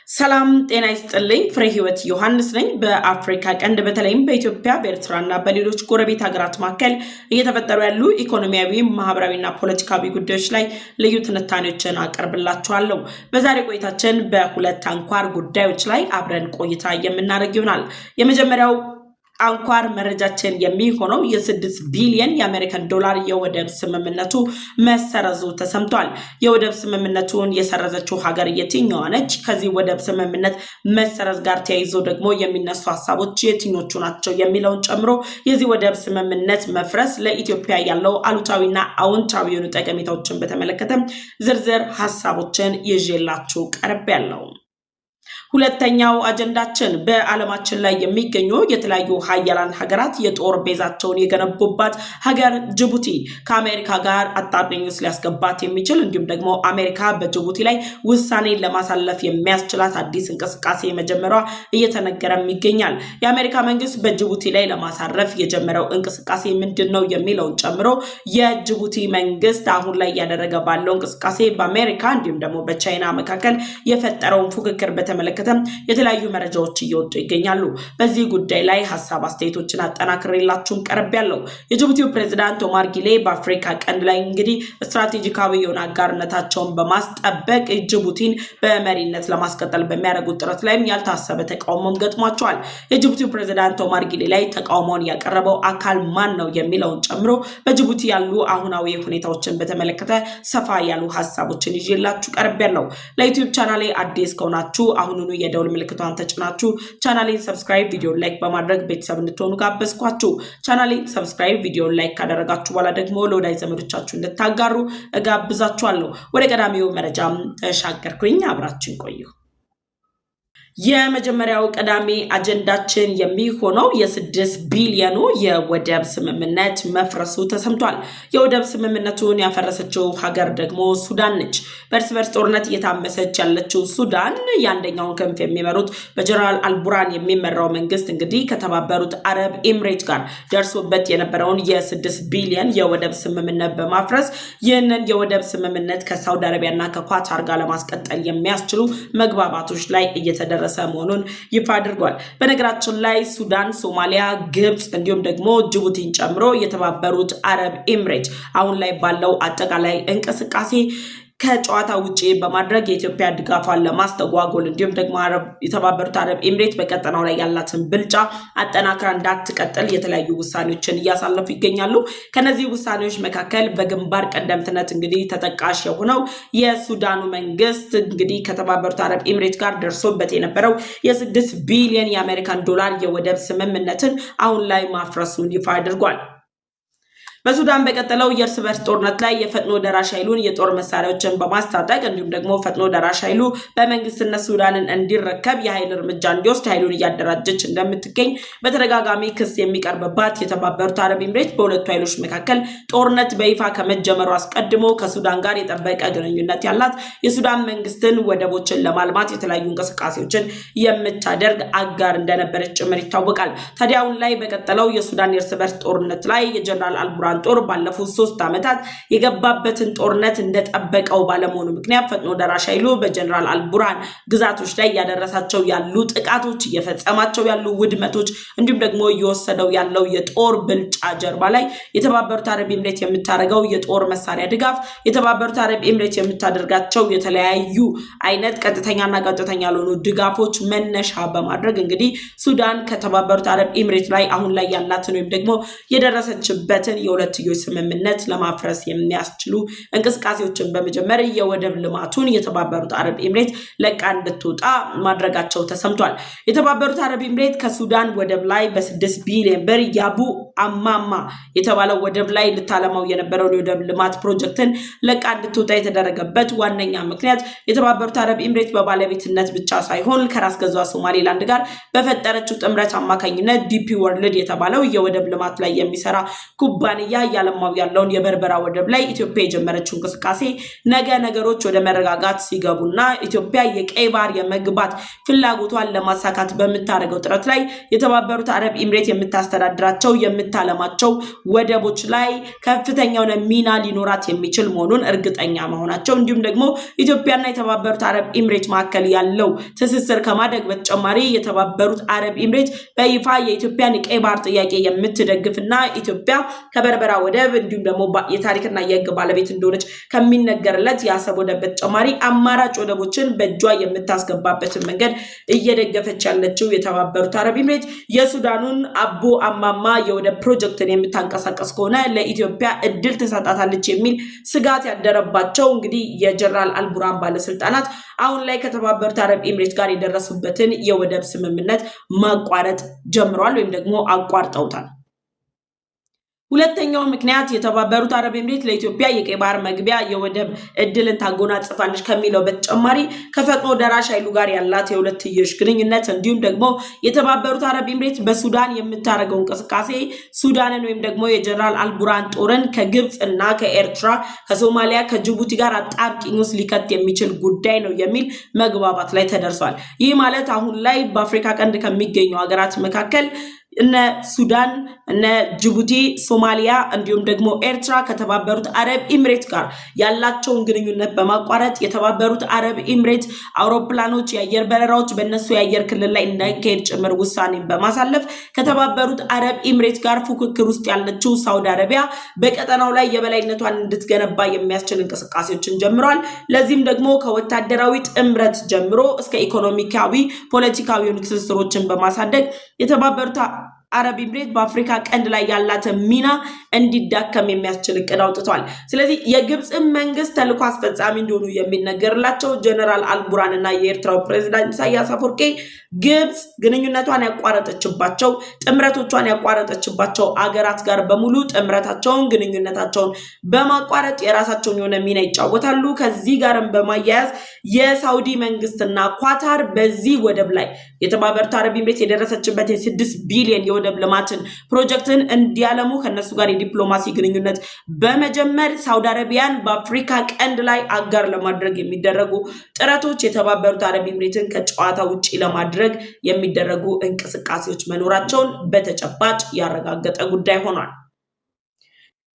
ሰላም ጤና ይስጥልኝ። ፍሬ ህይወት ዮሐንስ ነኝ። በአፍሪካ ቀንድ በተለይም በኢትዮጵያ በኤርትራና በሌሎች ጎረቤት ሀገራት መካከል እየተፈጠሩ ያሉ ኢኮኖሚያዊ፣ ማህበራዊና ፖለቲካዊ ጉዳዮች ላይ ልዩ ትንታኔዎችን አቀርብላችኋለሁ። በዛሬ ቆይታችን በሁለት አንኳር ጉዳዮች ላይ አብረን ቆይታ የምናደርግ ይሆናል። የመጀመሪያው አንኳር መረጃችን የሚሆነው የ6 ቢሊዮን የአሜሪካን ዶላር የወደብ ስምምነቱ መሰረዙ ተሰምቷል። የወደብ ስምምነቱን የሰረዘችው ሀገር የትኛዋ ነች? ከዚህ ወደብ ስምምነት መሰረዝ ጋር ተያይዞ ደግሞ የሚነሱ ሀሳቦች የትኞቹ ናቸው የሚለውን ጨምሮ የዚህ ወደብ ስምምነት መፍረስ ለኢትዮጵያ ያለው አሉታዊና አዎንታዊ የሆኑ ጠቀሜታዎችን በተመለከተ ዝርዝር ሀሳቦችን ይዤላችሁ ቀርቤያለሁ። ሁለተኛው አጀንዳችን በዓለማችን ላይ የሚገኙ የተለያዩ ሀያላን ሀገራት የጦር ቤዛቸውን የገነቡባት ሀገር ጅቡቲ ከአሜሪካ ጋር አጣብቂኝ ውስጥ ሊያስገባት የሚችል እንዲሁም ደግሞ አሜሪካ በጅቡቲ ላይ ውሳኔን ለማሳለፍ የሚያስችላት አዲስ እንቅስቃሴ መጀመሯ እየተነገረም ይገኛል። የአሜሪካ መንግስት በጅቡቲ ላይ ለማሳረፍ የጀመረው እንቅስቃሴ ምንድን ነው የሚለውን ጨምሮ የጅቡቲ መንግስት አሁን ላይ እያደረገ ባለው እንቅስቃሴ በአሜሪካ እንዲሁም ደግሞ በቻይና መካከል የፈጠረውን ፉክክር በተመለከተ የተለያዩ መረጃዎች እየወጡ ይገኛሉ። በዚህ ጉዳይ ላይ ሀሳብ አስተያየቶችን አጠናክሬላችሁም ቀርቤያለሁ። የጅቡቲው ፕሬዝዳንት ኦማር ጊሌ በአፍሪካ ቀንድ ላይ እንግዲህ ስትራቴጂካዊ የሆነ አጋርነታቸውን በማስጠበቅ ጅቡቲን በመሪነት ለማስቀጠል በሚያደርጉት ጥረት ላይም ያልታሰበ ተቃውሞም ገጥሟቸዋል። የጅቡቲው ፕሬዝዳንት ኦማር ጊሌ ላይ ተቃውሞውን ያቀረበው አካል ማን ነው የሚለውን ጨምሮ በጅቡቲ ያሉ አሁናዊ ሁኔታዎችን በተመለከተ ሰፋ ያሉ ሀሳቦችን ይዤላችሁ ቀርቤያለሁ። ለዩቲዩብ ቻናሌ አዲስ ከሆናችሁ አሁኑኑ የደውል ምልክቷን ተጭናችሁ ቻናሌን ሰብስክራይብ፣ ቪዲዮን ላይክ በማድረግ ቤተሰብ እንድትሆኑ ጋበዝኳችሁ። ቻናሌን ሰብስክራይብ፣ ቪዲዮን ላይክ ካደረጋችሁ በኋላ ደግሞ ለወዳጅ ዘመዶቻችሁ እንድታጋሩ እጋብዛችኋለሁ። ወደ ቀዳሚው መረጃም ተሻገርኩኝ። አብራችን ቆዩ። የመጀመሪያው ቀዳሚ አጀንዳችን የሚሆነው የ6 ቢሊዮኑ የወደብ ስምምነት መፍረሱ ተሰምቷል። የወደብ ስምምነቱን ያፈረሰችው ሀገር ደግሞ ሱዳን ነች። በእርስ በርስ ጦርነት እየታመሰች ያለችው ሱዳን የአንደኛውን ክንፍ የሚመሩት በጀነራል አልቡራን የሚመራው መንግስት እንግዲህ ከተባበሩት አረብ ኤምሬት ጋር ደርሶበት የነበረውን የ6 ቢሊዮን የወደብ ስምምነት በማፍረስ ይህንን የወደብ ስምምነት ከሳውዲ አረቢያና ከኳታር ጋር ለማስቀጠል የሚያስችሉ መግባባቶች ላይ እየተደረሰ መሆኑን ይፋ አድርጓል። በነገራችን ላይ ሱዳን፣ ሶማሊያ፣ ግብጽ እንዲሁም ደግሞ ጅቡቲን ጨምሮ የተባበሩት አረብ ኤምሬት አሁን ላይ ባለው አጠቃላይ እንቅስቃሴ ከጨዋታ ውጪ በማድረግ የኢትዮጵያ ድጋፏን ለማስተጓጎል እንዲሁም ደግሞ የተባበሩት አረብ ኤምሬት በቀጠናው ላይ ያላትን ብልጫ አጠናክራ እንዳትቀጥል የተለያዩ ውሳኔዎችን እያሳለፉ ይገኛሉ። ከነዚህ ውሳኔዎች መካከል በግንባር ቀደምትነት እንግዲህ ተጠቃሽ የሆነው የሱዳኑ መንግስት እንግዲህ ከተባበሩት አረብ ኤምሬት ጋር ደርሶበት የነበረው የ6 ቢሊዮን የአሜሪካን ዶላር የወደብ ስምምነትን አሁን ላይ ማፍረሱን ይፋ አድርጓል። በሱዳን በቀጠለው የእርስ በርስ ጦርነት ላይ የፈጥኖ ደራሽ ኃይሉን የጦር መሳሪያዎችን በማስታጠቅ እንዲሁም ደግሞ ፈጥኖ ደራሽ ኃይሉ በመንግስትነት ሱዳንን እንዲረከብ የኃይል እርምጃ እንዲወስድ ኃይሉን እያደራጀች እንደምትገኝ በተደጋጋሚ ክስ የሚቀርብባት የተባበሩት አረብ ኤምሬት በሁለቱ ኃይሎች መካከል ጦርነት በይፋ ከመጀመሩ አስቀድሞ ከሱዳን ጋር የጠበቀ ግንኙነት ያላት የሱዳን መንግስትን ወደቦችን ለማልማት የተለያዩ እንቅስቃሴዎችን የምታደርግ አጋር እንደነበረች ጭምር ይታወቃል። ታዲያ አሁን ላይ በቀጠለው የሱዳን የእርስ በርስ ጦርነት ላይ የጀነራል አልቡራን ጦር ባለፉት 3 ዓመታት የገባበትን ጦርነት እንደጠበቀው ባለመሆኑ ምክንያት ፈጥኖ ደራሽ ኃይሉ በጀነራል አልቡራን ግዛቶች ላይ ያደረሳቸው ያሉ ጥቃቶች፣ እየፈጸማቸው ያሉ ውድመቶች እንዲሁም ደግሞ እየወሰደው ያለው የጦር ብልጫ ጀርባ ላይ የተባበሩት አረብ ኤምሬት የምታደርገው የጦር መሳሪያ ድጋፍ፣ የተባበሩት አረብ ኤምሬት የምታደርጋቸው የተለያዩ አይነት ቀጥተኛና ቀጥተኛ ያልሆኑ ድጋፎች መነሻ በማድረግ እንግዲህ ሱዳን ከተባበሩት አረብ ኤምሬት ላይ አሁን ላይ ያላትን ወይም ደግሞ የደረሰችበትን የሁለትዮሽ ስምምነት ለማፍረስ የሚያስችሉ እንቅስቃሴዎችን በመጀመር የወደብ ልማቱን የተባበሩት አረብ ኤምሬት ለቃ እንድትወጣ ማድረጋቸው ተሰምቷል። የተባበሩት አረብ ኤምሬት ከሱዳን ወደብ ላይ በ6 ቢሊዮን ብር ያቡ አማማ የተባለው ወደብ ላይ ልታለማው የነበረውን የወደብ ልማት ፕሮጀክትን ለቃ እንድትወጣ የተደረገበት ዋነኛ ምክንያት የተባበሩት አረብ ኤምሬት በባለቤትነት ብቻ ሳይሆን ከራስ ገዟ ሶማሌላንድ ጋር በፈጠረችው ጥምረት አማካኝነት ዲፒ ወርልድ የተባለው የወደብ ልማት ላይ የሚሰራ ኩባንያ አኳያ ያለማው ያለውን የበርበራ ወደብ ላይ ኢትዮጵያ የጀመረችው እንቅስቃሴ ነገ ነገሮች ወደ መረጋጋት ሲገቡና ኢትዮጵያ የቀይ ባህር የመግባት ፍላጎቷን ለማሳካት በምታደርገው ጥረት ላይ የተባበሩት አረብ ኤምሬት የምታስተዳድራቸው የምታለማቸው ወደቦች ላይ ከፍተኛው ሚና ሊኖራት የሚችል መሆኑን እርግጠኛ መሆናቸው እንዲሁም ደግሞ ኢትዮጵያና የተባበሩት አረብ ኤምሬት መካከል ያለው ትስስር ከማደግ በተጨማሪ የተባበሩት አረብ ኤምሬት በይፋ የኢትዮጵያን የቀይ ባህር ጥያቄ የምትደግፍና ኢትዮጵያ ከበርበራ ወደብ እንዲሁም ደግሞ የታሪክና የሕግ ባለቤት እንደሆነች ከሚነገርለት የአሰብ ወደብ በተጨማሪ አማራጭ ወደቦችን በእጇ የምታስገባበትን መንገድ እየደገፈች ያለችው የተባበሩት አረብ ኤምሬት የሱዳኑን አቦ አማማ የወደብ ፕሮጀክትን የምታንቀሳቀስ ከሆነ ለኢትዮጵያ እድል ትሰጣታለች የሚል ስጋት ያደረባቸው እንግዲህ የጀነራል አልቡራን ባለስልጣናት አሁን ላይ ከተባበሩት አረብ ኤምሬት ጋር የደረሱበትን የወደብ ስምምነት ማቋረጥ ጀምረዋል ወይም ደግሞ አቋርጠውታል። ሁለተኛው ምክንያት የተባበሩት አረብ ኤምሬት ለኢትዮጵያ የቀይ ባህር መግቢያ የወደብ እድልን ታጎናጽፋለች ከሚለው በተጨማሪ ከፈጥኖ ደራሽ ኃይሉ ጋር ያላት የሁለትዮሽ ግንኙነት እንዲሁም ደግሞ የተባበሩት አረብ ኤምሬት በሱዳን የምታደርገው እንቅስቃሴ ሱዳንን ወይም ደግሞ የጀነራል አልቡራን ጦርን ከግብጽ እና ከኤርትራ ከሶማሊያ ከጅቡቲ ጋር አጣብቂኝ ውስጥ ሊከት የሚችል ጉዳይ ነው የሚል መግባባት ላይ ተደርሷል። ይህ ማለት አሁን ላይ በአፍሪካ ቀንድ ከሚገኙ ሀገራት መካከል እነ ሱዳን እነ ጅቡቲ ሶማሊያ እንዲሁም ደግሞ ኤርትራ ከተባበሩት አረብ ኤምሬት ጋር ያላቸውን ግንኙነት በማቋረጥ የተባበሩት አረብ ኤምሬት አውሮፕላኖች የአየር በረራዎች በእነሱ የአየር ክልል ላይ እንዳይካሄድ ጭምር ውሳኔን በማሳለፍ ከተባበሩት አረብ ኤምሬት ጋር ፉክክር ውስጥ ያለችው ሳውዲ አረቢያ በቀጠናው ላይ የበላይነቷን እንድትገነባ የሚያስችል እንቅስቃሴዎችን ጀምሯል። ለዚህም ደግሞ ከወታደራዊ ጥምረት ጀምሮ እስከ ኢኮኖሚካዊ ፖለቲካዊ ትስስሮችን በማሳደግ የተባበሩት አረብ ኤምሬት በአፍሪካ ቀንድ ላይ ያላት ሚና እንዲዳከም የሚያስችል እቅድ አውጥቷል። ስለዚህ የግብጽ መንግስት ተልዕኮ አስፈጻሚ እንደሆኑ የሚነገርላቸው ጀነራል አልቡራን እና የኤርትራው ፕሬዝዳንት ኢሳያስ አፈወርቂ ግብጽ ግንኙነቷን ያቋረጠችባቸው ጥምረቶቿን ያቋረጠችባቸው አገራት ጋር በሙሉ ጥምረታቸውን ግንኙነታቸውን በማቋረጥ የራሳቸውን የሆነ ሚና ይጫወታሉ። ከዚህ ጋርም በማያያዝ የሳውዲ መንግስትና ኳታር በዚህ ወደብ ላይ የተባበሩት አረብ ኤምሬት የደረሰችበት የ6 ቢሊዮን የወደብ ልማትን ፕሮጀክትን እንዲያለሙ ከነሱ ጋር የዲፕሎማሲ ግንኙነት በመጀመር ሳውዲ አረቢያን በአፍሪካ ቀንድ ላይ አጋር ለማድረግ የሚደረጉ ጥረቶች የተባበሩት አረብ ኤምሬትን ከጨዋታ ውጪ ለማድረግ የሚደረጉ እንቅስቃሴዎች መኖራቸውን በተጨባጭ ያረጋገጠ ጉዳይ ሆኗል።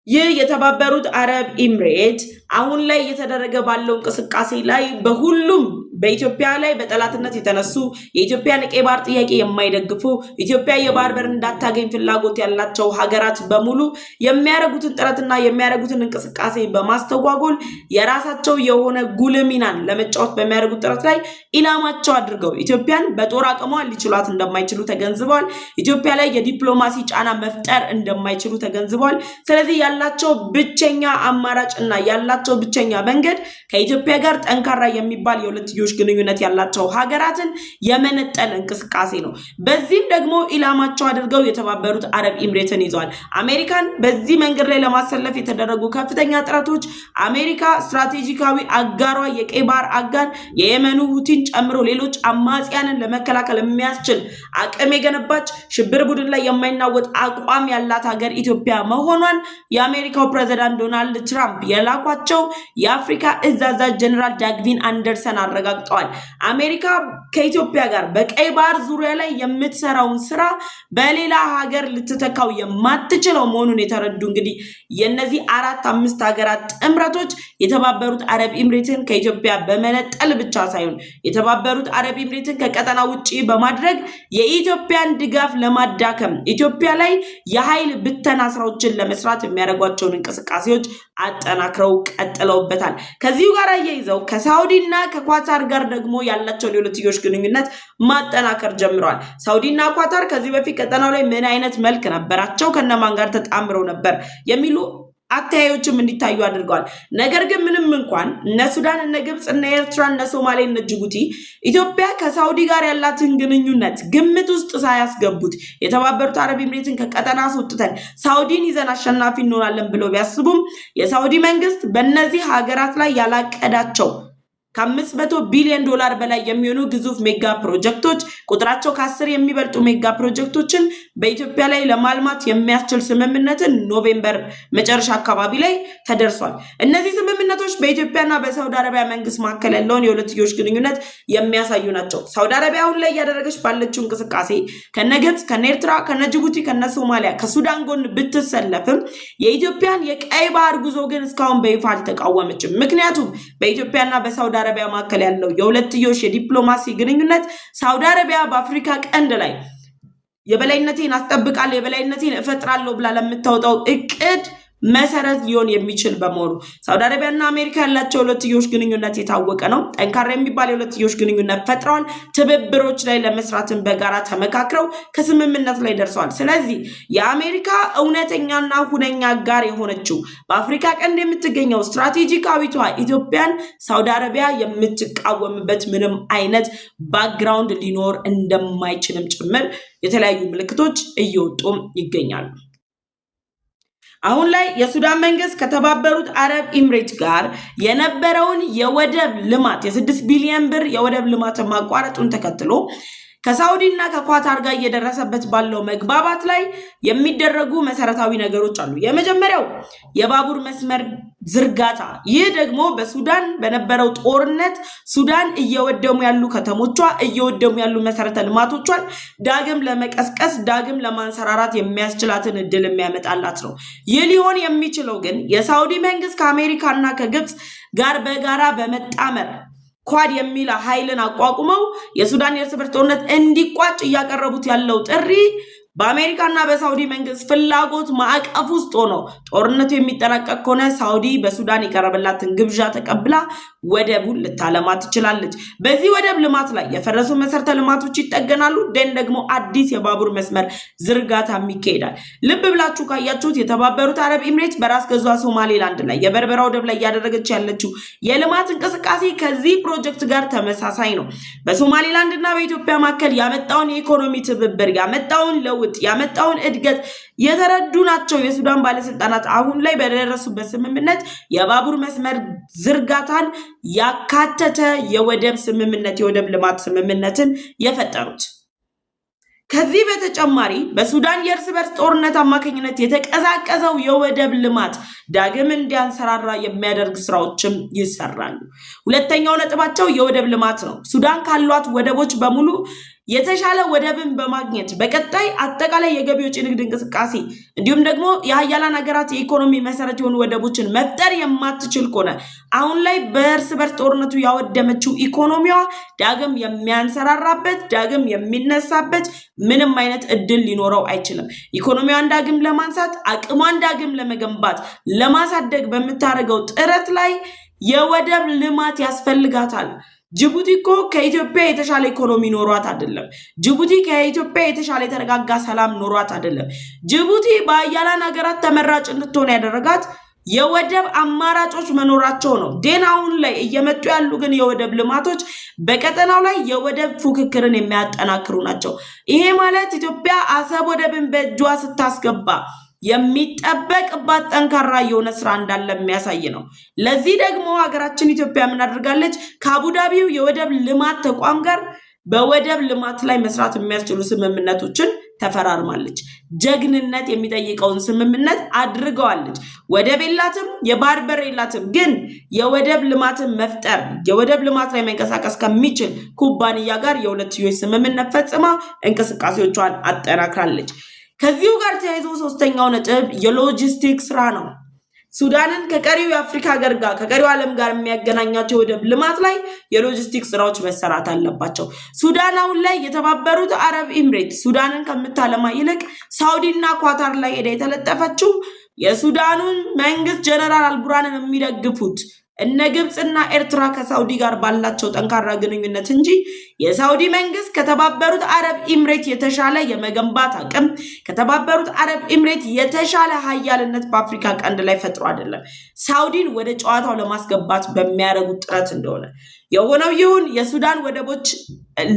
ይህ የተባበሩት አረብ ኤምሬት አሁን ላይ እየተደረገ ባለው እንቅስቃሴ ላይ በሁሉም በኢትዮጵያ ላይ በጠላትነት የተነሱ የኢትዮጵያን የቀይ ባህር ጥያቄ የማይደግፉ ኢትዮጵያ የባህር በር እንዳታገኝ ፍላጎት ያላቸው ሀገራት በሙሉ የሚያደርጉትን ጥረትና የሚያደርጉትን እንቅስቃሴ በማስተጓጎል የራሳቸው የሆነ ጉልህ ሚናን ለመጫወት በሚያደርጉት ጥረት ላይ ኢላማቸው አድርገው ኢትዮጵያን በጦር አቅሟ ሊችሏት እንደማይችሉ ተገንዝበዋል። ኢትዮጵያ ላይ የዲፕሎማሲ ጫና መፍጠር እንደማይችሉ ተገንዝበዋል። ስለዚህ ያላቸው ብቸኛ አማራጭ እና ያላቸው ብቸኛ መንገድ ከኢትዮጵያ ጋር ጠንካራ የሚባል የሁለትዮሽ ግንኙነት ያላቸው ሀገራትን የመነጠል እንቅስቃሴ ነው። በዚህም ደግሞ ኢላማቸው አድርገው የተባበሩት አረብ ኤምሬትን ይዘዋል። አሜሪካን በዚህ መንገድ ላይ ለማሰለፍ የተደረጉ ከፍተኛ ጥረቶች አሜሪካ ስትራቴጂካዊ አጋሯ የቀይ ባህር አጋር የየመኑ ሁቲን ጨምሮ ሌሎች አማጽያንን ለመከላከል የሚያስችል አቅም የገነባች ሽብር ቡድን ላይ የማይናወጥ አቋም ያላት ሀገር ኢትዮጵያ መሆኗን የአሜሪካው ፕሬዝዳንት ዶናልድ ትራምፕ የላኳቸው የአፍሪካ እዝ አዛዥ ጀነራል ዳግቪን አንደርሰን አረጋግጠዋል። አሜሪካ ከኢትዮጵያ ጋር በቀይ ባህር ዙሪያ ላይ የምትሰራውን ስራ በሌላ ሀገር ልትተካው የማትችለው መሆኑን የተረዱ እንግዲህ የነዚህ 4-5 ሀገራት ጥምረቶች የተባበሩት አረብ ኤምሬትን ከኢትዮጵያ በመነጠል ብቻ ሳይሆን የተባበሩት አረብ ኤምሬትን ከቀጠና ውጪ በማድረግ የኢትዮጵያን ድጋፍ ለማዳከም ኢትዮጵያ ላይ የኃይል ብተና ስራዎችን ለመስራት የሚያደርጓቸውን እንቅስቃሴዎች አጠናክረው ቀጥለውበታል። ከዚሁ ጋር አያይዘው ከሳውዲና ከኳታር ጋር ደግሞ ያላቸውን የሁለትዮሽ ግንኙነት ማጠናከር ጀምረዋል። ሳውዲና ኳታር ከዚህ በፊት ቀጠናው ላይ ምን አይነት መልክ ነበራቸው፣ ከነማን ጋር ተጣምረው ነበር የሚሉ አተያዮችም እንዲታዩ አድርገዋል። ነገር ግን ምንም እንኳን እነ ሱዳን እነ ግብጽ እነ ኤርትራ እነ ሶማሌ እነ ጅቡቲ ኢትዮጵያ ከሳውዲ ጋር ያላትን ግንኙነት ግምት ውስጥ ሳያስገቡት የተባበሩት አረብ ኤምሬትን ከቀጠና አስወጥተን ሳውዲን ይዘን አሸናፊ እንሆናለን ብለው ቢያስቡም የሳውዲ መንግስት በእነዚህ ሀገራት ላይ ያላቀዳቸው ከ500 ቢሊዮን ዶላር በላይ የሚሆኑ ግዙፍ ሜጋ ፕሮጀክቶች ቁጥራቸው ከ10 የሚበልጡ ሜጋ ፕሮጀክቶችን በኢትዮጵያ ላይ ለማልማት የሚያስችል ስምምነትን ኖቬምበር መጨረሻ አካባቢ ላይ ተደርሷል። እነዚህ ስምምነቶች በኢትዮጵያና በሳውዲ አረቢያ መንግስት መካከል ያለውን የሁለትዮሽ ግንኙነት የሚያሳዩ ናቸው። ሳውዲ አረቢያ አሁን ላይ እያደረገች ባለችው እንቅስቃሴ ከነ ግብጽ፣ ከነ ኤርትራ፣ ከነ ጅቡቲ፣ ከነ ሶማሊያ፣ ከሱዳን ጎን ብትሰለፍም የኢትዮጵያን የቀይ ባህር ጉዞ ግን እስካሁን በይፋ አልተቃወመችም። ምክንያቱም በኢትዮጵያና በሳውዲ አረቢያ መካከል ያለው የሁለትዮሽ የዲፕሎማሲ ግንኙነት ሳውዲ አረቢያ በአፍሪካ ቀንድ ላይ የበላይነቴን አስጠብቃለሁ የበላይነቴን እፈጥራለሁ ብላ ለምታወጣው እቅድ መሰረት ሊሆን የሚችል በመሆኑ ሳውዲ አረቢያና አሜሪካ ያላቸው የሁለትዮሽ ግንኙነት የታወቀ ነው። ጠንካራ የሚባል የሁለትዮሽ ግንኙነት ፈጥረዋል። ትብብሮች ላይ ለመስራትን በጋራ ተመካክረው ከስምምነት ላይ ደርሰዋል። ስለዚህ የአሜሪካ እውነተኛና ሁነኛ አጋር የሆነችው በአፍሪካ ቀንድ የምትገኘው ስትራቴጂካዊቷ ኢትዮጵያን ሳውዲ አረቢያ የምትቃወምበት ምንም አይነት ባክግራውንድ ሊኖር እንደማይችልም ጭምር የተለያዩ ምልክቶች እየወጡ ይገኛሉ። አሁን ላይ የሱዳን መንግስት ከተባበሩት አረብ ኤምሬት ጋር የነበረውን የወደብ ልማት የ6 ቢሊዮን ብር የወደብ ልማት ማቋረጡን ተከትሎ ከሳውዲና ከኳታር ጋር እየደረሰበት ባለው መግባባት ላይ የሚደረጉ መሰረታዊ ነገሮች አሉ። የመጀመሪያው የባቡር መስመር ዝርጋታ። ይህ ደግሞ በሱዳን በነበረው ጦርነት ሱዳን እየወደሙ ያሉ ከተሞቿ እየወደሙ ያሉ መሰረተ ልማቶቿን ዳግም ለመቀስቀስ ዳግም ለማንሰራራት የሚያስችላትን እድል የሚያመጣላት ነው። ይህ ሊሆን የሚችለው ግን የሳውዲ መንግስት ከአሜሪካና ከግብጽ ጋር በጋራ በመጣመር ኳድ የሚል ኃይልን አቋቁመው የሱዳን የእርስ በርስ ጦርነት እንዲቋጭ እያቀረቡት ያለው ጥሪ በአሜሪካና በሳውዲ መንግስት ፍላጎት ማዕቀፍ ውስጥ ሆኖ ጦርነቱ የሚጠናቀቅ ከሆነ ሳውዲ በሱዳን የቀረበላትን ግብዣ ተቀብላ ወደቡን ልታለማ ትችላለች። በዚህ ወደብ ልማት ላይ የፈረሱ መሰረተ ልማቶች ይጠገናሉ። ደን ደግሞ አዲስ የባቡር መስመር ዝርጋታም ይካሄዳል። ልብ ብላችሁ ካያችሁት የተባበሩት አረብ ኤምሬት በራስ ገዟ ሶማሌላንድ ላይ የበርበራ ወደብ ላይ እያደረገች ያለችው የልማት እንቅስቃሴ ከዚህ ፕሮጀክት ጋር ተመሳሳይ ነው። በሶማሌላንድ እና በኢትዮጵያ መካከል ያመጣውን የኢኮኖሚ ትብብር ያመጣውን ለውጥ ያመጣውን እድገት የተረዱ ናቸው የሱዳን ባለስልጣናት። አሁን ላይ በደረሱበት ስምምነት የባቡር መስመር ዝርጋታን ያካተተ የወደብ ስምምነት የወደብ ልማት ስምምነትን የፈጠሩት። ከዚህ በተጨማሪ በሱዳን የእርስ በርስ ጦርነት አማካኝነት የተቀዛቀዘው የወደብ ልማት ዳግም እንዲያንሰራራ የሚያደርግ ስራዎችም ይሰራሉ። ሁለተኛው ነጥባቸው የወደብ ልማት ነው። ሱዳን ካሏት ወደቦች በሙሉ የተሻለ ወደብን በማግኘት በቀጣይ አጠቃላይ የገቢ ወጪ ንግድ እንቅስቃሴ እንዲሁም ደግሞ የሀያላን ሀገራት የኢኮኖሚ መሰረት የሆኑ ወደቦችን መፍጠር የማትችል ከሆነ አሁን ላይ በእርስ በርስ ጦርነቱ ያወደመችው ኢኮኖሚዋ ዳግም የሚያንሰራራበት ዳግም የሚነሳበት ምንም አይነት እድል ሊኖረው አይችልም። ኢኮኖሚዋን ዳግም ለማንሳት አቅሟን ዳግም ለመገንባት ለማሳደግ በምታደርገው ጥረት ላይ የወደብ ልማት ያስፈልጋታል። ጅቡቲ እኮ ከኢትዮጵያ የተሻለ ኢኮኖሚ ኖሯት አይደለም። ጅቡቲ ከኢትዮጵያ የተሻለ የተረጋጋ ሰላም ኖሯት አይደለም። ጅቡቲ በአያላን ሀገራት ተመራጭ እንድትሆን ያደረጋት የወደብ አማራጮች መኖራቸው ነው። አሁን ላይ እየመጡ ያሉ ግን የወደብ ልማቶች በቀጠናው ላይ የወደብ ፉክክርን የሚያጠናክሩ ናቸው። ይሄ ማለት ኢትዮጵያ አሰብ ወደብን በእጇ ስታስገባ የሚጠበቅባት ጠንካራ የሆነ ስራ እንዳለ የሚያሳይ ነው። ለዚህ ደግሞ ሀገራችን ኢትዮጵያ ምን አድርጋለች? ከአቡዳቢው የወደብ ልማት ተቋም ጋር በወደብ ልማት ላይ መስራት የሚያስችሉ ስምምነቶችን ተፈራርማለች። ጀግንነት የሚጠይቀውን ስምምነት አድርገዋለች። ወደብ የላትም፣ የባህር በር የላትም፣ ግን የወደብ ልማትን መፍጠር የወደብ ልማት ላይ መንቀሳቀስ ከሚችል ኩባንያ ጋር የሁለትዮሽ ስምምነት ፈጽማ እንቅስቃሴዎቿን አጠናክራለች። ከዚሁ ጋር ተያይዞ ሶስተኛው ነጥብ የሎጂስቲክስ ስራ ነው። ሱዳንን ከቀሪው የአፍሪካ ሀገር ጋር ከቀሪው ዓለም ጋር የሚያገናኛቸው የወደብ ልማት ላይ የሎጂስቲክስ ስራዎች መሰራት አለባቸው። ሱዳን አሁን ላይ የተባበሩት አረብ ኤምሬት ሱዳንን ከምታለማ ይልቅ ሳውዲና ኳታር ላይ ሄዳ የተለጠፈችው የሱዳኑን መንግስት ጀነራል አልቡራንን የሚደግፉት እነ ግብጽና ኤርትራ ከሳውዲ ጋር ባላቸው ጠንካራ ግንኙነት እንጂ የሳውዲ መንግስት ከተባበሩት አረብ ኤምሬት የተሻለ የመገንባት አቅም ከተባበሩት አረብ ኤምሬት የተሻለ ሀያልነት በአፍሪካ ቀንድ ላይ ፈጥሮ አይደለም። ሳውዲን ወደ ጨዋታው ለማስገባት በሚያደርጉት ጥረት እንደሆነ የሆነው ይሁን የሱዳን ወደቦች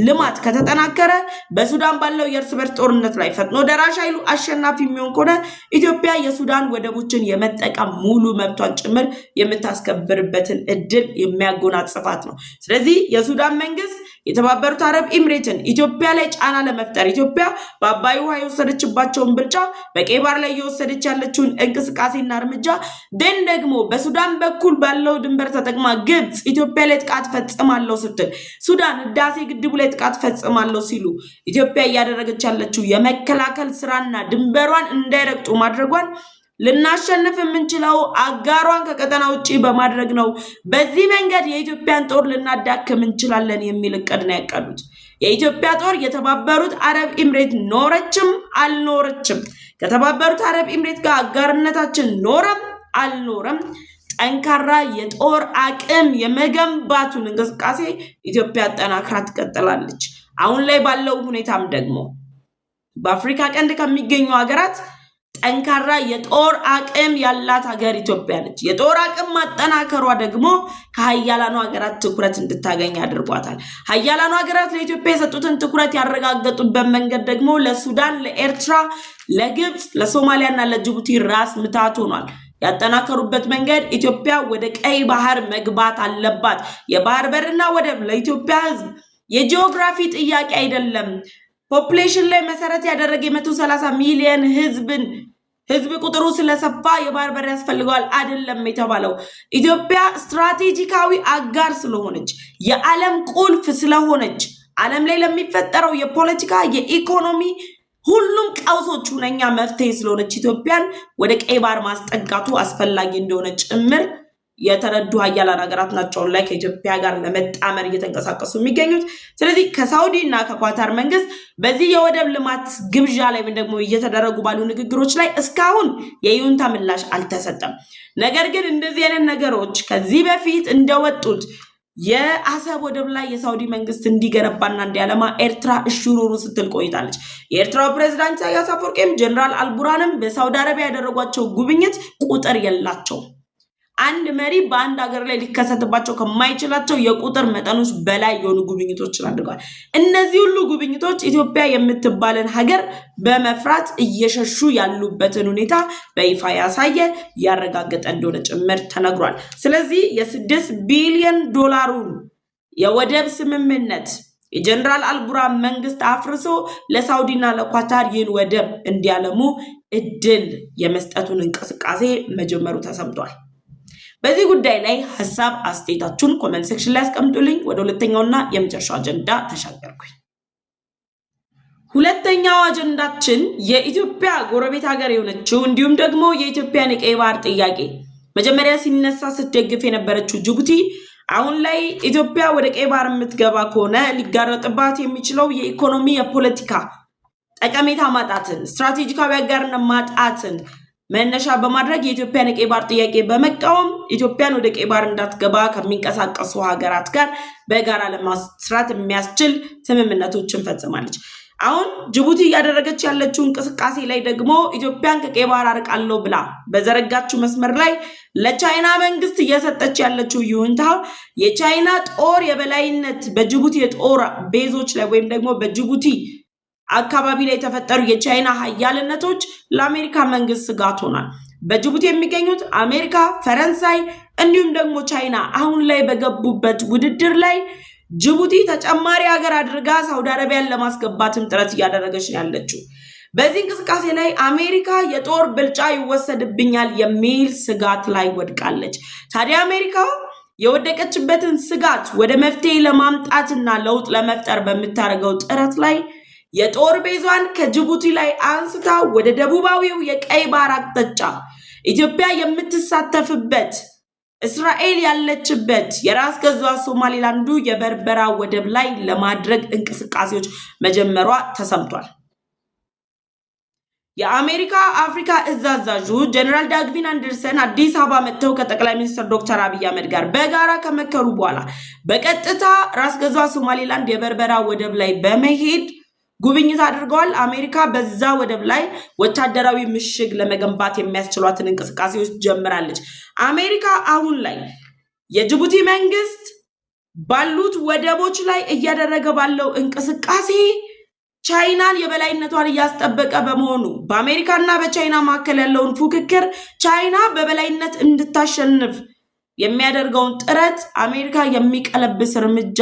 ልማት ከተጠናከረ በሱዳን ባለው የእርስ በርስ ጦርነት ላይ ፈጥኖ ደራሽ ኃይሉ አሸናፊ የሚሆን ከሆነ ኢትዮጵያ የሱዳን ወደቦችን የመጠቀም ሙሉ መብቷን ጭምር የምታስከብርበትን እድል የሚያጎናጽፋት ነው። ስለዚህ የሱዳን መንግስት የተባበሩት አረብ ኤሚሬትን ኢትዮጵያ ላይ ጫና ለመፍጠር ኢትዮጵያ በአባይ ውሃ የወሰደችባቸውን ብልጫ በቀይ ባህር ላይ እየወሰደች ያለችውን እንቅስቃሴና እርምጃ ደግሞ በሱዳን በኩል ባለው ድንበር ተጠቅማ ግብጽ ኢትዮጵያ ላይ ጥቃት ፈጽማለሁ ስትል ሱዳን ህዳሴ ግድቡ ላይ ጥቃት ፈጽማለሁ ሲሉ ኢትዮጵያ እያደረገች ያለችው የመከላከል ስራና ድንበሯን እንዳይረግጡ ማድረጓን ልናሸንፍ የምንችለው አጋሯን ከቀጠና ውጪ በማድረግ ነው። በዚህ መንገድ የኢትዮጵያን ጦር ልናዳክም እንችላለን የሚል እቅድ ነው ያቀዱት። የኢትዮጵያ ጦር የተባበሩት አረብ ኤሚሬት ኖረችም አልኖረችም ከተባበሩት አረብ ኤሚሬት ጋር አጋርነታችን ኖረም አልኖረም ጠንካራ የጦር አቅም የመገንባቱን እንቅስቃሴ ኢትዮጵያ አጠናክራ ትቀጥላለች። አሁን ላይ ባለው ሁኔታም ደግሞ በአፍሪካ ቀንድ ከሚገኙ ሀገራት ጠንካራ የጦር አቅም ያላት ሀገር ኢትዮጵያ ነች። የጦር አቅም ማጠናከሯ ደግሞ ከሀያላኑ ሀገራት ትኩረት እንድታገኝ አድርጓታል። ሀያላኑ ሀገራት ለኢትዮጵያ የሰጡትን ትኩረት ያረጋገጡበት መንገድ ደግሞ ለሱዳን፣ ለኤርትራ፣ ለግብጽ፣ ለሶማሊያና ለጅቡቲ ራስ ምታት ሆኗል። ያጠናከሩበት መንገድ ኢትዮጵያ ወደ ቀይ ባህር መግባት አለባት። የባህር በርና ወደብ ለኢትዮጵያ ህዝብ የጂኦግራፊ ጥያቄ አይደለም። ፖፑሌሽን ላይ መሰረት ያደረገ 130 ሚሊዮን ህዝብ ቁጥሩ ስለሰፋ የባህር በር ያስፈልገዋል አይደለም የተባለው። ኢትዮጵያ ስትራቴጂካዊ አጋር ስለሆነች የዓለም ቁልፍ ስለሆነች ዓለም ላይ ለሚፈጠረው የፖለቲካ የኢኮኖሚ ሁሉም ቀውሶች ሁነኛ መፍትሄ ስለሆነች ኢትዮጵያን ወደ ቀይ ባህር ማስጠጋቱ አስፈላጊ እንደሆነ ጭምር የተረዱ ሀያላን ሀገራት ናቸው ላይ ከኢትዮጵያ ጋር ለመጣመር እየተንቀሳቀሱ የሚገኙት። ስለዚህ ከሳውዲ እና ከኳታር መንግስት በዚህ የወደብ ልማት ግብዣ ላይ ደግሞ እየተደረጉ ባሉ ንግግሮች ላይ እስካሁን የይሁንታ ምላሽ አልተሰጠም። ነገር ግን እንደዚህ አይነት ነገሮች ከዚህ በፊት እንደወጡት የአሰብ ወደብ ላይ የሳውዲ መንግስት እንዲገነባና እንዲያለማ ኤርትራ እሽሩሩ ስትል ቆይታለች። የኤርትራው ፕሬዝዳንት ኢሳያስ አፈወርቂም ጀነራል አልቡራንም በሳውዲ አረቢያ ያደረጓቸው ጉብኝት ቁጥር የላቸውም። አንድ መሪ በአንድ ሀገር ላይ ሊከሰትባቸው ከማይችላቸው የቁጥር መጠኖች በላይ የሆኑ ጉብኝቶችን አድርገዋል። እነዚህ ሁሉ ጉብኝቶች ኢትዮጵያ የምትባለን ሀገር በመፍራት እየሸሹ ያሉበትን ሁኔታ በይፋ ያሳየ ያረጋገጠ እንደሆነ ጭምር ተነግሯል። ስለዚህ የ6 ቢሊዮን ዶላሩን የወደብ ስምምነት የጀነራል አልቡራን መንግስት አፍርሶ ለሳውዲና ለኳታር ይህን ወደብ እንዲያለሙ እድል የመስጠቱን እንቅስቃሴ መጀመሩ ተሰምቷል። በዚህ ጉዳይ ላይ ሐሳብ አስተያየታችሁን ኮሜንት ሴክሽን ላይ አስቀምጡልኝ። ወደ ሁለተኛውና የመጨረሻው አጀንዳ ተሻገርኩኝ። ሁለተኛው አጀንዳችን የኢትዮጵያ ጎረቤት ሀገር የሆነችው እንዲሁም ደግሞ የኢትዮጵያን የቀይ ባህር ጥያቄ መጀመሪያ ሲነሳ ስትደግፍ የነበረችው ጅቡቲ አሁን ላይ ኢትዮጵያ ወደ ቀይ ባህር የምትገባ ከሆነ ሊጋረጥባት የሚችለው የኢኮኖሚ የፖለቲካ ጠቀሜታ ማጣትን ስትራቴጂካዊ አጋርነት ማጣትን መነሻ በማድረግ የኢትዮጵያን የቀይ ባህር ጥያቄ በመቃወም ኢትዮጵያን ወደ ቀይ ባህር እንዳትገባ ከሚንቀሳቀሱ ሀገራት ጋር በጋራ ለመስራት የሚያስችል ስምምነቶችን ፈጽማለች። አሁን ጅቡቲ እያደረገች ያለችው እንቅስቃሴ ላይ ደግሞ ኢትዮጵያን ከቀይ ባህር አርቃለሁ ብላ በዘረጋችው መስመር ላይ ለቻይና መንግስት እየሰጠች ያለችው ይሁንታ የቻይና ጦር የበላይነት በጅቡቲ የጦር ቤዞች ላይ ወይም ደግሞ በጅቡቲ አካባቢ ላይ የተፈጠሩ የቻይና ሀያልነቶች ለአሜሪካ መንግስት ስጋት ሆኗል። በጅቡቲ የሚገኙት አሜሪካ፣ ፈረንሳይ እንዲሁም ደግሞ ቻይና አሁን ላይ በገቡበት ውድድር ላይ ጅቡቲ ተጨማሪ ሀገር አድርጋ ሳውዲ አረቢያን ለማስገባትም ጥረት እያደረገች ነው ያለችው። በዚህ እንቅስቃሴ ላይ አሜሪካ የጦር ብልጫ ይወሰድብኛል የሚል ስጋት ላይ ወድቃለች። ታዲያ አሜሪካ የወደቀችበትን ስጋት ወደ መፍትሄ ለማምጣትና ለውጥ ለመፍጠር በምታደርገው ጥረት ላይ የጦር ቤዟን ከጅቡቲ ላይ አንስታ ወደ ደቡባዊው የቀይ ባህር አቅጣጫ ኢትዮጵያ የምትሳተፍበት እስራኤል ያለችበት የራስ ገዟ ሶማሊላንዱ የበርበራ ወደብ ላይ ለማድረግ እንቅስቃሴዎች መጀመሯ ተሰምቷል። የአሜሪካ አፍሪካ እዝ አዛዡ ጀነራል ዳግቪን አንደርሰን አዲስ አበባ መጥተው ከጠቅላይ ሚኒስትር ዶክተር አብይ አህመድ ጋር በጋራ ከመከሩ በኋላ በቀጥታ ራስ ገዟ ሶማሊላንድ የበርበራ ወደብ ላይ በመሄድ ጉብኝት አድርገዋል። አሜሪካ በዛ ወደብ ላይ ወታደራዊ ምሽግ ለመገንባት የሚያስችሏትን እንቅስቃሴዎች ጀምራለች። አሜሪካ አሁን ላይ የጅቡቲ መንግስት ባሉት ወደቦች ላይ እያደረገ ባለው እንቅስቃሴ ቻይናን የበላይነቷን እያስጠበቀ በመሆኑ በአሜሪካና በቻይና መካከል ያለውን ፉክክር ቻይና በበላይነት እንድታሸንፍ የሚያደርገውን ጥረት አሜሪካ የሚቀለብስ እርምጃ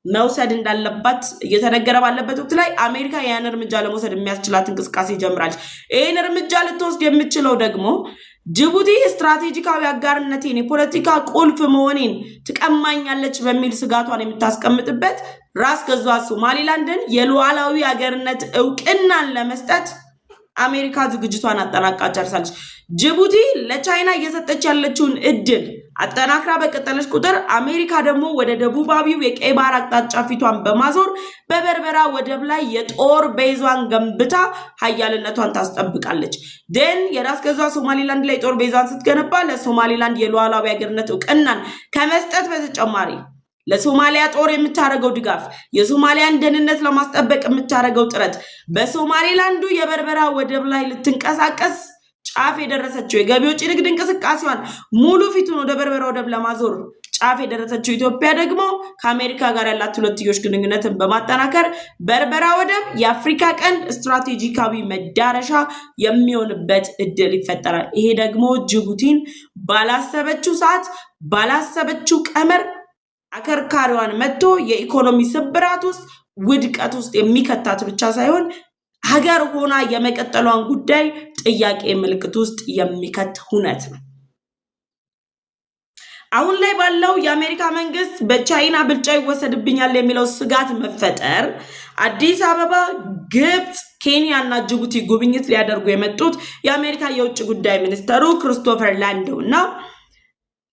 መውሰድ እንዳለባት እየተነገረ ባለበት ወቅት ላይ አሜሪካ ያን እርምጃ ለመውሰድ የሚያስችላት እንቅስቃሴ ጀምራለች። ይህን እርምጃ ልትወስድ የምትችለው ደግሞ ጅቡቲ ስትራቴጂካዊ አጋርነቴን የፖለቲካ ቁልፍ መሆኔን ትቀማኛለች በሚል ስጋቷን የምታስቀምጥበት ራስ ገዟ ሶማሊላንድን የሉዓላዊ ሀገርነት እውቅናን ለመስጠት አሜሪካ ዝግጅቷን አጠናቃ ጨርሳለች። ጅቡቲ ለቻይና እየሰጠች ያለችውን እድል አጠናክራ በቀጠለች ቁጥር አሜሪካ ደግሞ ወደ ደቡባዊው የቀይ ባህር አቅጣጫ ፊቷን በማዞር በበርበራ ወደብ ላይ የጦር ቤዟን ገንብታ ሀያልነቷን ታስጠብቃለች። የራስ ገዟ ሶማሊላንድ ላይ ጦር ቤዟን ስትገነባ ለሶማሊላንድ የሉዓላዊ ሀገርነት እውቅናን ከመስጠት በተጨማሪ ለሶማሊያ ጦር የምታደርገው ድጋፍ የሶማሊያን ደህንነት ለማስጠበቅ የምታደርገው ጥረት በሶማሊላንዱ የበርበራ ወደብ ላይ ልትንቀሳቀስ ጫፍ የደረሰችው የገቢዎች ንግድ እንቅስቃሴዋን ሙሉ ፊቱን ወደ በርበራ ወደብ ለማዞር ጫፍ የደረሰችው ኢትዮጵያ ደግሞ ከአሜሪካ ጋር ያላት ሁለትዮሽ ግንኙነትን በማጠናከር በርበራ ወደብ የአፍሪካ ቀንድ ስትራቴጂካዊ መዳረሻ የሚሆንበት እድል ይፈጠራል። ይሄ ደግሞ ጅቡቲን ባላሰበችው ሰዓት ባላሰበችው ቀመር አከርካሪዋን መጥቶ የኢኮኖሚ ስብራት ውስጥ ውድቀት ውስጥ የሚከታት ብቻ ሳይሆን ሀገር ሆና የመቀጠሏን ጉዳይ ጥያቄ ምልክት ውስጥ የሚከት ሁነት ነው። አሁን ላይ ባለው የአሜሪካ መንግስት በቻይና ብልጫ ይወሰድብኛል የሚለው ስጋት መፈጠር አዲስ አበባ፣ ግብጽ፣ ኬንያ እና ጅቡቲ ጉብኝት ሊያደርጉ የመጡት የአሜሪካ የውጭ ጉዳይ ሚኒስተሩ ክሪስቶፈር ላንዶ እና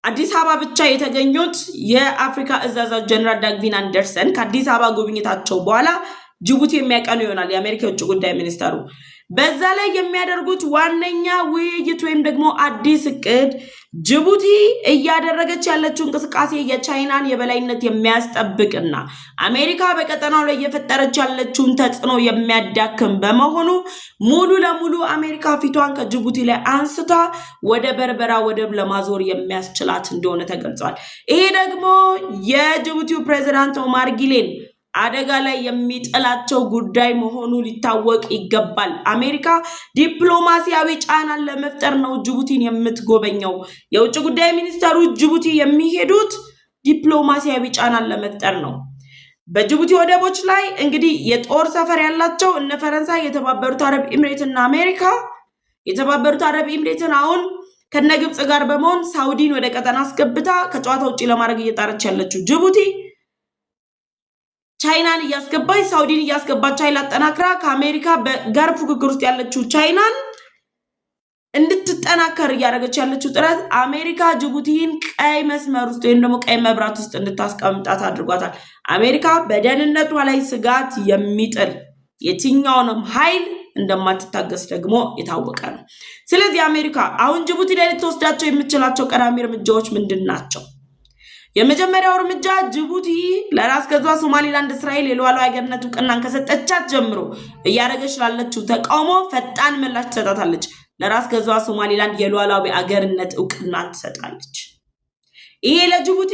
አዲስ አበባ ብቻ የተገኙት የአፍሪካ እዝ አዛዥ ጀነራል ዳግቪን አንደርሰን ከአዲስ አበባ ጉብኝታቸው በኋላ ጅቡቲ የሚያቀኑ ይሆናል። የአሜሪካ የውጭ ጉዳይ ሚኒስተሩ በዛ ላይ የሚያደርጉት ዋነኛ ውይይት ወይም ደግሞ አዲስ እቅድ ጅቡቲ እያደረገች ያለችው እንቅስቃሴ የቻይናን የበላይነት የሚያስጠብቅና አሜሪካ በቀጠናው ላይ እየፈጠረች ያለችውን ተጽዕኖ የሚያዳክም በመሆኑ ሙሉ ለሙሉ አሜሪካ ፊቷን ከጅቡቲ ላይ አንስታ ወደ በርበራ ወደብ ለማዞር የሚያስችላት እንደሆነ ተገልጿል። ይሄ ደግሞ የጅቡቲው ፕሬዝዳንት ኦማር ጊሌን አደጋ ላይ የሚጥላቸው ጉዳይ መሆኑ ሊታወቅ ይገባል። አሜሪካ ዲፕሎማሲያዊ ጫናን ለመፍጠር ነው ጅቡቲን የምትጎበኘው። የውጭ ጉዳይ ሚኒስተሩ ጅቡቲ የሚሄዱት ዲፕሎማሲያዊ ጫናን ለመፍጠር ነው። በጅቡቲ ወደቦች ላይ እንግዲህ የጦር ሰፈር ያላቸው እነ ፈረንሳይ፣ የተባበሩት አረብ ኤምሬት እና አሜሪካ የተባበሩት አረብ ኤምሬትን አሁን ከነግብጽ ጋር በመሆን ሳውዲን ወደ ቀጠና አስገብታ ከጨዋታ ውጪ ለማድረግ እየጣረች ያለችው ጅቡቲ ቻይናን እያስገባች ሳውዲን እያስገባች ኃይል አጠናክራ ከአሜሪካ ጋር ፉክክር ውስጥ ያለችው ቻይናን እንድትጠናከር እያደረገች ያለችው ጥረት አሜሪካ ጅቡቲን ቀይ መስመር ውስጥ ወይም ደግሞ ቀይ መብራት ውስጥ እንድታስቀምጣት አድርጓታል። አሜሪካ በደህንነቷ ላይ ስጋት የሚጥል የትኛውንም ኃይል እንደማትታገስ ደግሞ የታወቀ ነው። ስለዚህ አሜሪካ አሁን ጅቡቲ ላይ ልትወስዳቸው የምትችላቸው ቀዳሚ እርምጃዎች ምንድን ናቸው? የመጀመሪያው እርምጃ ጅቡቲ ለራስ ገዟ ሶማሊላንድ እስራኤል የሉዓላዊ ሀገርነት እውቅናን ከሰጠቻት ጀምሮ እያደረገች ላለችው ተቃውሞ ፈጣን ምላሽ ትሰጣታለች። ለራስ ገዟ ሶማሊላንድ የሉዓላዊ ሀገርነት እውቅናን ትሰጣለች። ይሄ ለጅቡቲ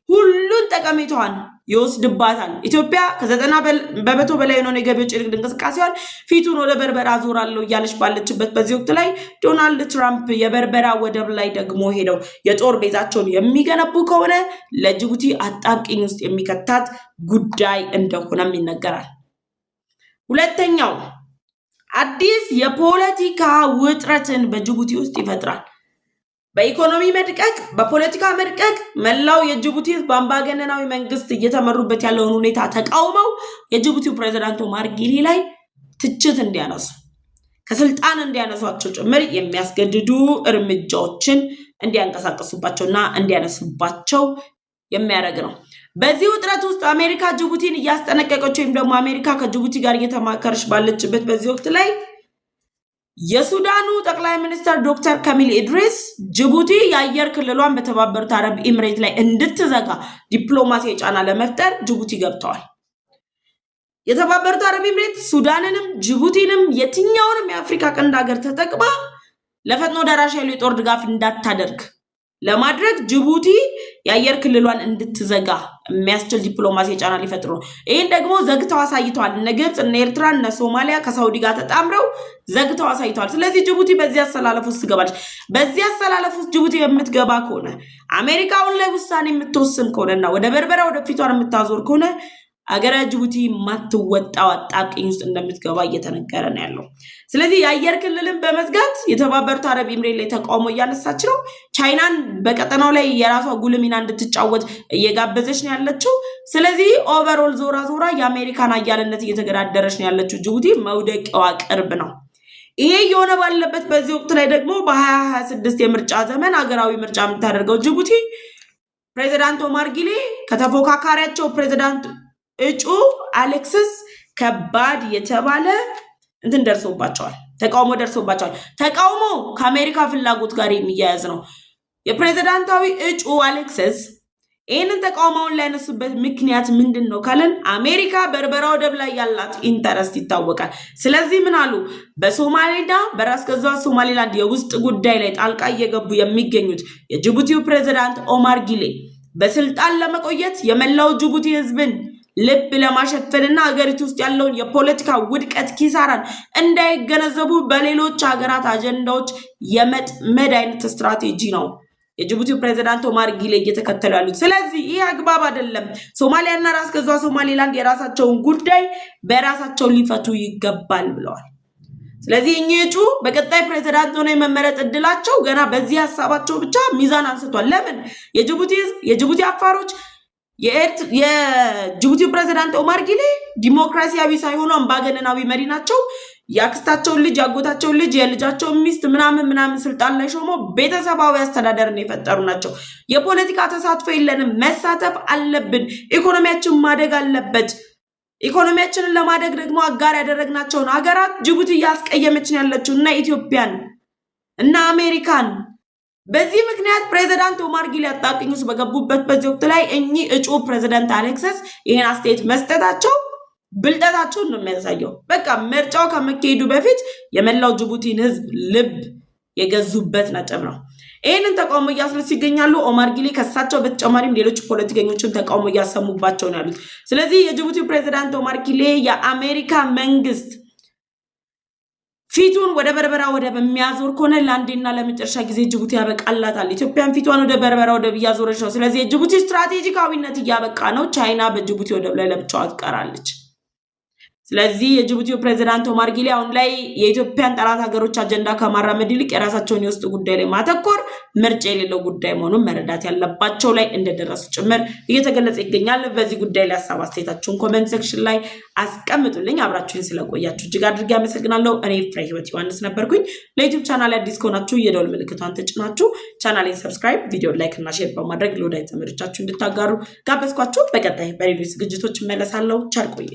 ሁሉን ጠቀሜታዋን ይወስድባታል። ኢትዮጵያ ከ90% በላይ የሆነ የገቢዎች ንግድ እንቅስቃሴዋን ፊቱን ወደ በርበራ አዞራለሁ እያለች ባለችበት በዚህ ወቅት ላይ ዶናልድ ትራምፕ የበርበራ ወደብ ላይ ደግሞ ሄደው የጦር ቤዛቸውን የሚገነቡ ከሆነ ለጅቡቲ አጣብቂኝ ውስጥ የሚከታት ጉዳይ እንደሆነም ይነገራል። ሁለተኛው አዲስ የፖለቲካ ውጥረትን በጅቡቲ ውስጥ ይፈጥራል። በኢኮኖሚ መድቀቅ፣ በፖለቲካ መድቀቅ መላው የጅቡቲ በአምባገነናዊ መንግስት እየተመሩበት ያለውን ሁኔታ ተቃውመው የጅቡቲው ፕሬዝዳንት ኦማር ጊሌ ላይ ትችት እንዲያነሱ ከስልጣን እንዲያነሷቸው ጭምር የሚያስገድዱ እርምጃዎችን እንዲያንቀሳቀሱባቸውና እንዲያነሱባቸው የሚያደርግ ነው። በዚህ ውጥረት ውስጥ አሜሪካ ጅቡቲን እያስጠነቀቀች ወይም ደግሞ አሜሪካ ከጅቡቲ ጋር እየተማከረች ባለችበት በዚህ ወቅት ላይ የሱዳኑ ጠቅላይ ሚኒስትር ዶክተር ካሚል ኢድሪስ ጅቡቲ የአየር ክልሏን በተባበሩት አረብ ኤምሬት ላይ እንድትዘጋ ዲፕሎማሲያዊ ጫና ለመፍጠር ጅቡቲ ገብተዋል። የተባበሩት አረብ ኤምሬት ሱዳንንም ጅቡቲንም የትኛውንም የአፍሪካ ቀንድ ሀገር ተጠቅማ ለፈጥኖ ደራሽ ኃይሉ የጦር ድጋፍ እንዳታደርግ ለማድረግ ጅቡቲ የአየር ክልሏን እንድትዘጋ የሚያስችል ዲፕሎማሲ ጫና ሊፈጥሩ ነው። ይህን ደግሞ ዘግተው አሳይተዋል። እነ ግብፅ፣ እነ ኤርትራ፣ እነ ሶማሊያ ከሳውዲ ጋር ተጣምረው ዘግተው አሳይተዋል። ስለዚህ ጅቡቲ በዚህ አሰላለፍ ውስጥ ትገባለች። በዚህ አሰላለፍ ውስጥ ጅቡቲ የምትገባ ከሆነ አሜሪካውን ላይ ውሳኔ የምትወስን ከሆነና ወደ በርበራ ወደ ፊቷን የምታዞር ከሆነ አገረ ጅቡቲ ማትወጣው አጣብቂኝ ውስጥ እንደምትገባ እየተነገረ ነው ያለው። ስለዚህ የአየር ክልልን በመዝጋት የተባበሩት አረብ ኤምሬት ላይ ተቃውሞ እያነሳች ነው። ቻይናን በቀጠናው ላይ የራሷ ጉልህ ሚና እንድትጫወት እየጋበዘች ነው ያለችው። ስለዚህ ኦቨርኦል ዞራ ዞራ የአሜሪካን አያልነት እየተገዳደረች ነው ያለችው። ጅቡቲ መውደቂያዋ ቅርብ ነው። ይሄ የሆነ ባለበት በዚህ ወቅት ላይ ደግሞ በ2026 የምርጫ ዘመን ሀገራዊ ምርጫ የምታደርገው ጅቡቲ ፕሬዚዳንት ኦማር ጊሌ ከተፎካካሪያቸው ፕሬዚዳንት እጩ አሌክሲስ ከባድ የተባለ እንትን ደርሶባቸዋል፣ ተቃውሞ ደርሶባቸዋል። ተቃውሞ ከአሜሪካ ፍላጎት ጋር የሚያያዝ ነው። የፕሬዚዳንታዊ እጩ አሌክሲስ ይህንን ተቃውሞውን ላይ ያነሱበት ምክንያት ምንድን ነው ካለን አሜሪካ በርበራ ወደብ ላይ ያላት ኢንተረስት ይታወቃል። ስለዚህ ምን አሉ? በሶማሌና በራስ ገዟ ሶማሌላንድ የውስጥ ጉዳይ ላይ ጣልቃ እየገቡ የሚገኙት የጅቡቲው ፕሬዚዳንት ኦማር ጊሌ በስልጣን ለመቆየት የመላው ጅቡቲ ህዝብን ልብ ለማሸፈንና ሀገሪቱ ውስጥ ያለውን የፖለቲካ ውድቀት ኪሳራን እንዳይገነዘቡ በሌሎች ሀገራት አጀንዳዎች የመጥመድ አይነት ስትራቴጂ ነው የጅቡቲው ፕሬዚዳንት ኦማር ጊሌ እየተከተሉ ያሉት። ስለዚህ ይህ አግባብ አይደለም። ሶማሊያና ራስ ገዟ ሶማሌላንድ የራሳቸውን ጉዳይ በራሳቸው ሊፈቱ ይገባል ብለዋል። ስለዚህ እኚህ እጩ በቀጣይ ፕሬዚዳንት ሆነው የመመረጥ እድላቸው ገና በዚህ ሀሳባቸው ብቻ ሚዛን አንስቷል። ለምን? የጅቡቲ ህዝብ፣ የጅቡቲ አፋሮች የጅቡቲ ፕሬዚዳንት ኦማር ጊሌ ዲሞክራሲያዊ ሳይሆኑ አምባገነናዊ መሪ ናቸው። ያክስታቸውን ልጅ፣ ያጎታቸውን ልጅ፣ የልጃቸውን ሚስት ምናምን ስልጣን ላይ ሾሞ ቤተሰባዊ አስተዳደርን የፈጠሩ ናቸው። የፖለቲካ ተሳትፎ የለንም፣ መሳተፍ አለብን፣ ኢኮኖሚያችን ማደግ አለበት። ኢኮኖሚያችንን ለማደግ ደግሞ አጋር ያደረግናቸውን ሀገራት ጅቡቲ እያስቀየመችን ያለችው እና ኢትዮጵያን እና አሜሪካን። በዚህ ምክንያት ፕሬዚዳንት ኦማር ጊሌ አጣብቂኝ ውስጥ በገቡበት በዚህ ወቅት ላይ እኚህ እጩ ፕሬዚዳንት አሌክሲስ ይህን አስተያየት መስጠታቸው ብልጠታቸውን ነው የሚያሳየው። በቃ ምርጫው ከመካሄዱ በፊት የመላው ጅቡቲን ህዝብ ልብ የገዙበት ነጥብ ነው። ይህንን ተቃውሞ እያስነሱ ይገኛሉ። ኦማር ጊሌ ከሳቸው በተጨማሪም ሌሎች ፖለቲከኞችን ተቃውሞ እያሰሙባቸው ነው ያሉት። ስለዚህ የጅቡቲ ፕሬዚዳንት ኦማር ጊሌ የአሜሪካ መንግስት ፊቱን ወደ በርበራ ወደብ የሚያዞር ከሆነ ለአንዴና ለመጨረሻ ጊዜ ጅቡቲ ያበቃላታል። ኢትዮጵያን ፊቷን ወደ በርበራ ወደብ እያዞረች ነው። ስለዚህ የጅቡቲ ስትራቴጂካዊነት እያበቃ ነው። ቻይና በጅቡቲ ወደብ ላይ ለብቻዋ ትቀራለች። ስለዚህ የጅቡቲው ፕሬዚዳንት ኦማር ጊሌ አሁን ላይ የኢትዮጵያን ጠላት ሀገሮች አጀንዳ ከማራመድ ይልቅ የራሳቸውን የውስጥ ጉዳይ ላይ ማተኮር ምርጫ የሌለው ጉዳይ መሆኑን መረዳት ያለባቸው ላይ እንደደረሱ ጭምር እየተገለጸ ይገኛል። በዚህ ጉዳይ ላይ ሀሳብ አስተያየታችሁን ኮሜንት ሴክሽን ላይ አስቀምጡልኝ። አብራችሁን ስለቆያችሁ እጅግ አድርጌ አመሰግናለሁ። እኔ ፍሬ ህይወት ዮሐንስ ነበርኩኝ። ለዩቲዩብ ቻናል አዲስ ከሆናችሁ የደወል ምልክቷን ተጭናችሁ ቻናሌን ሰብስክራይብ፣ ቪዲዮ ላይክ እና ሼር በማድረግ ለወዳጅ ዘመዶቻችሁ እንድታጋሩ ጋበዝኳችሁ። በቀጣይ በሌሎች ዝግጅቶች እመለሳለሁ። ቸር ቆዩ።